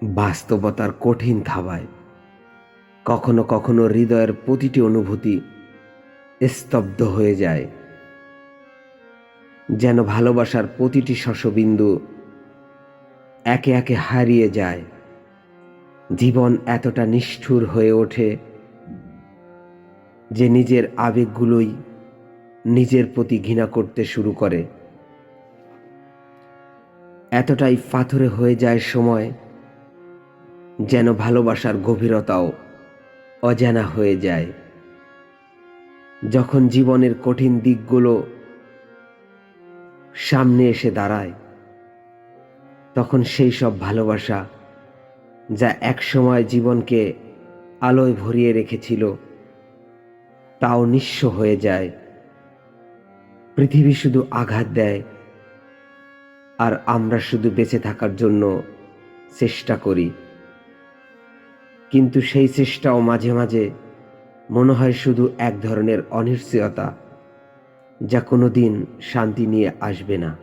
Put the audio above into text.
বাস্তবতার কঠিন থাবায় কখনো কখনো হৃদয়ের প্রতিটি অনুভূতি স্তব্ধ হয়ে যায়, যেন ভালোবাসার প্রতিটি শশবিন্দু একে একে হারিয়ে যায়। জীবন এতটা নিষ্ঠুর হয়ে ওঠে যে নিজের আবেগগুলোই নিজের প্রতি ঘৃণা করতে শুরু করে। এতটাই পাথরে হয়ে যায় সময়, যেন ভালোবাসার গভীরতাও অজানা হয়ে যায়। যখন জীবনের কঠিন দিকগুলো সামনে এসে দাঁড়ায়, তখন সেই সব ভালোবাসা যা একসময় জীবনকে আলোয় ভরিয়ে রেখেছিল, তাও নিঃস্ব হয়ে যায়। পৃথিবী শুধু আঘাত দেয়, আর আমরা শুধু বেঁচে থাকার জন্য চেষ্টা করি। কিন্তু সেই চেষ্টাও মাঝে মাঝে মনে হয় শুধু এক ধরনের অনিশ্চয়তা, যা কোনোদিন শান্তি নিয়ে আসবে না।